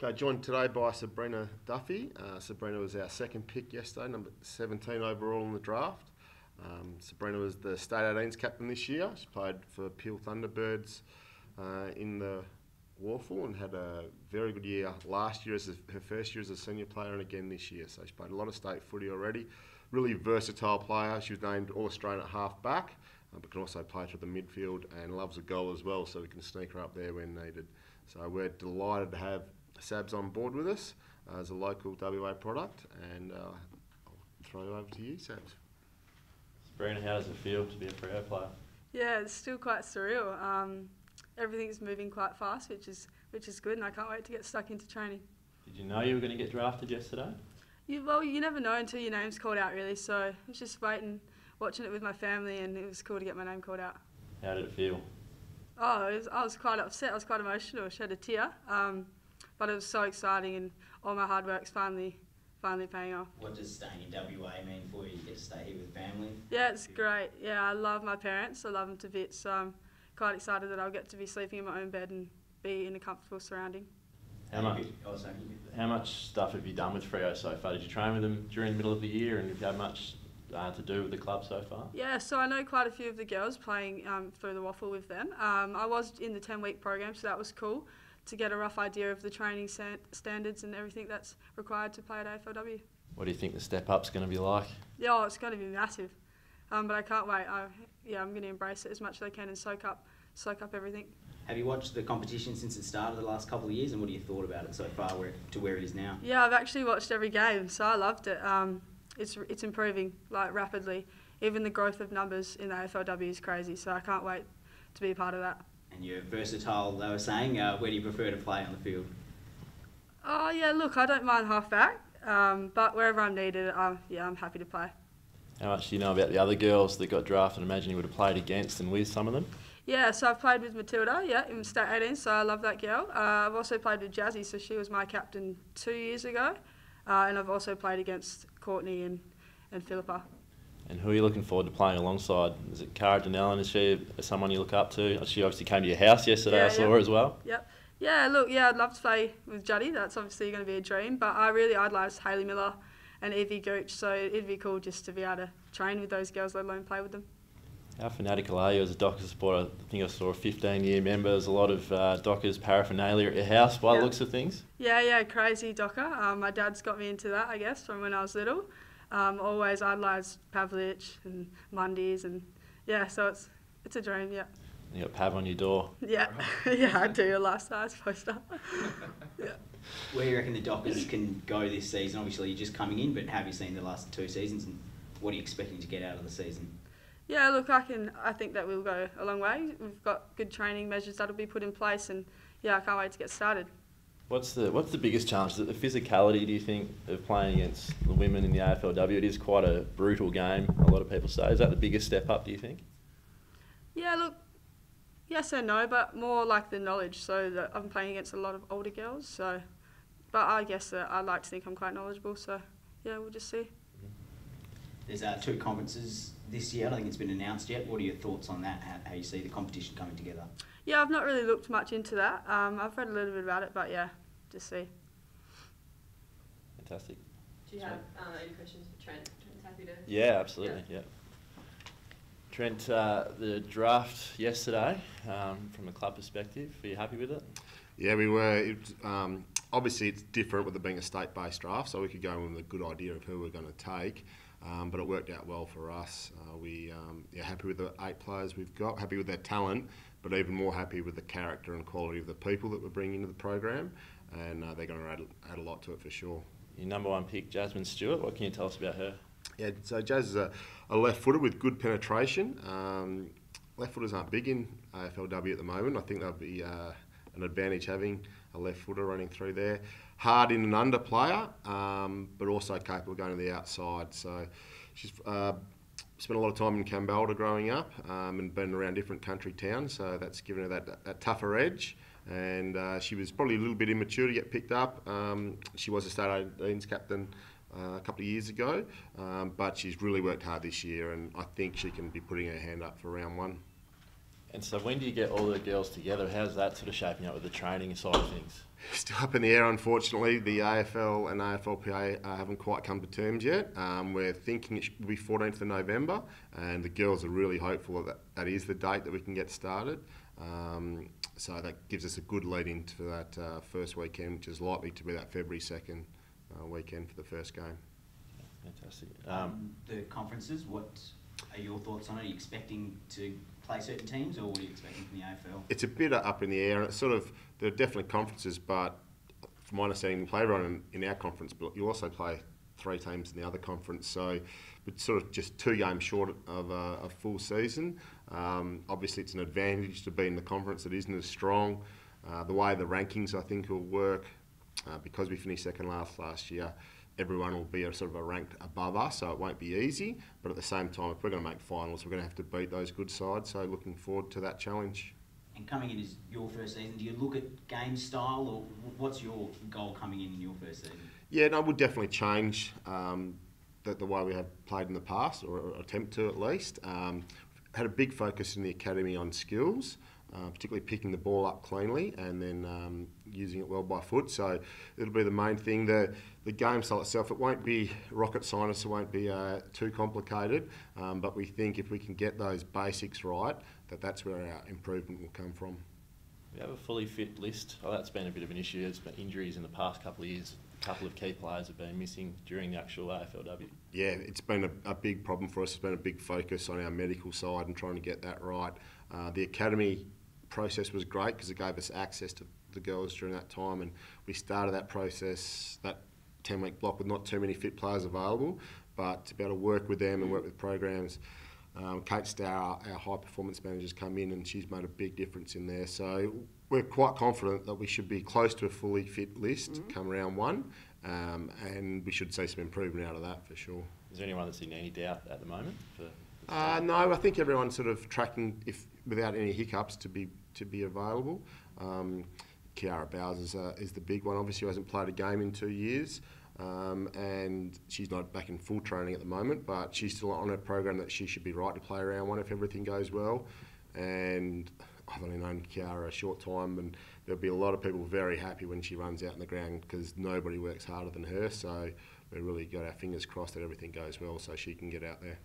Okay, joined today by Sabrina Duffy. Sabrina was our second pick yesterday, number 17 overall in the draft. Sabrina was the State 18s captain this year. She played for Peel Thunderbirds in the Warfel and had a very good year last year as her first year as a senior player, and again this year. So she played a lot of state footy already. Really versatile player. She was named All-Australian at half back, but can also play through the midfield and loves a goal as well, so we can sneak her up there when needed. So we're delighted to have Sabs on board with us as a local WA product, and I'll throw it over to you, Sabs. Sabrina, how does it feel to be a Freo player? Yeah, it's still quite surreal. Everything's moving quite fast, which is good, and I can't wait to get stuck into training. Did you know you were going to get drafted yesterday? Well, you never know until your name's called out, really. So I was just waiting, watching it with my family, and it was cool to get my name called out. How did it feel? I was quite upset. I was quite emotional. I shed a tear. But it was so exciting, and all my hard work's finally paying off. What does staying in WA mean for you? You get to stay here with family? Yeah, it's great. Yeah, I love my parents. I love them to bits. So I'm quite excited that I'll get to be sleeping in my own bed and be in a comfortable surrounding. How much stuff have you done with Freo so far? Did you train with them during the middle of the year, and have you had much to do with the club so far? Yeah, so I know quite a few of the girls playing through the Waffle with them. I was in the 10-week program, so that was cool to get a rough idea of the training standards and everything that's required to play at AFLW. What do you think the step-up's going to be like? Yeah, it's going to be massive, but I can't wait. I'm going to embrace it as much as I can and soak up everything. Have you watched the competition since it started the last couple of years, and what have you thought about it so far to where it is now? Yeah, I've actually watched every game, so I loved it. It's improving like rapidly. Even the growth of numbers in the AFLW is crazy, so I can't wait to be a part of that. And you're versatile, they were saying. Where do you prefer to play on the field? Oh yeah, look, I don't mind half-back, but wherever I'm needed, I'm happy to play. How much do you know about the other girls that got drafted? I imagine you would have played against and with some of them? Yeah, so I've played with Matilda, in State 18, so I love that girl. I've also played with Jazzy, so she was my captain 2 years ago. And I've also played against Courtney and Philippa. And who are you looking forward to playing alongside? Is it Cara Donnellan? Is she someone you look up to? She obviously came to your house yesterday, I saw her as well. Yep. Yeah, look, I'd love to play with Juddy. That's obviously going to be a dream. But I really idolise Hayley Miller and Evie Gooch, so it'd be cool just to be able to train with those girls, let alone play with them. How fanatical are you as a Dockers supporter? I think I saw a 15-year member. There's a lot of Dockers paraphernalia at your house by the looks of things. Yeah, crazy Docker. My dad's got me into that, I guess, from when I was little. Always idolised Pavlich and Mundies, and so it's a dream, yeah. You got Pav on your door. Yeah, yeah, I do, a life-size poster. Yeah. Where do you reckon the Dockers can go this season? Obviously, you're just coming in, but have you seen the last 2 seasons, and what are you expecting to get out of the season? Yeah, look, I think that we'll go a long way. We've got good training measures that'll be put in place, and I can't wait to get started. What's the biggest challenge? Is it the physicality, do you think, of playing against the women in the AFLW? It is quite a brutal game, a lot of people say. Is that the biggest step up, do you think? Yeah, look, yes and no, but more like the knowledge. So that I'm playing against a lot of older girls, but I guess I like to think I'm quite knowledgeable, so we'll just see. There's 2 conferences this year. I don't think it's been announced yet. What are your thoughts on that, how you see the competition coming together? Yeah, I've not really looked much into that. I've read a little bit about it, but just see. Fantastic. Do you have any questions for Trent? Trent's happy to... Yeah, absolutely, yeah. Trent, the draft yesterday, from a club perspective, were you happy with it? Yeah, we were. Obviously, it's different with it being a state-based draft, so we could go in with a good idea of who we're going to take. But it worked out well for us. We're happy with the 8 players we've got, happy with their talent, but even more happy with the character and quality of the people that we're bringing into the program, and they're going to add a lot to it for sure. Your number 1 pick, Jasmine Stewart, what can you tell us about her? Yeah, so Jazz is a left-footer with good penetration. Left-footers aren't big in AFLW at the moment. I think they'll be an advantage having a left-footer running through there. Hard in and under player, but also capable of going to the outside. So she's spent a lot of time in Kambalda growing up and been around different country towns, so that's given her that tougher edge. And she was probably a little bit immature to get picked up. She was a State 18s captain a couple of years ago, but she's really worked hard this year, and I think she can be putting her hand up for round 1. And so when do you get all the girls together? How's that sort of shaping up with the training side of things? Still up in the air, unfortunately. The AFL and AFLPA haven't quite come to terms yet. We're thinking it should be 14th of November, and the girls are really hopeful that that is the date that we can get started. So that gives us a good lead into that first weekend, which is likely to be that February 2nd weekend for the first game. Fantastic. The conferences, what are your thoughts on it? Are you expecting to play certain teams, or what are you expecting from the AFL? It's a bit up in the air, and it's sort of, there are definitely conferences, but from my understanding, you play everyone in our conference, but you also play 3 teams in the other conference, so it's sort of just 2 games short of a full season. Obviously, it's an advantage to be in the conference that isn't as strong. The way the rankings, I think, will work, because we finished second last year, everyone will be sort of ranked above us, so it won't be easy. But at the same time, if we're going to make finals, we're going to have to beat those good sides. So looking forward to that challenge. And coming in as your first season, do you look at game style, or what's your goal coming in your first season? Yeah, no, we'll definitely change the way we have played in the past, or attempt to at least. Had a big focus in the academy on skills. Particularly picking the ball up cleanly and then using it well by foot. So it'll be the main thing. The game style itself, it won't be rocket science, it won't be too complicated, but we think if we can get those basics right, that's where our improvement will come from. We have a fully fit list. Oh, that's been a bit of an issue. There's been injuries in the past couple of years. A couple of key players have been missing during the actual AFLW. Yeah, it's been a big problem for us. It's been a big focus on our medical side and trying to get that right. The academy process was great because it gave us access to the girls during that time, and we started that process, that 10-week block, with not too many fit players available, but to be able to work with them and work with programs. Kate Starr, our high performance manager's come in, and she's made a big difference in there. So we're quite confident that we should be close to a fully fit list come round 1, and we should see some improvement out of that for sure. Is there anyone that's in any doubt at the moment? No, I think everyone's sort of tracking, if without any hiccups, to be available. Kiara Bowers is the big one. Obviously, hasn't played a game in 2 years, and she's not back in full training at the moment, but she's still on her program that she should be right to play round 1 if everything goes well. And I've only known Kiara a short time, and there'll be a lot of people very happy when she runs out in the ground because nobody works harder than her. So we've really got our fingers crossed that everything goes well so she can get out there.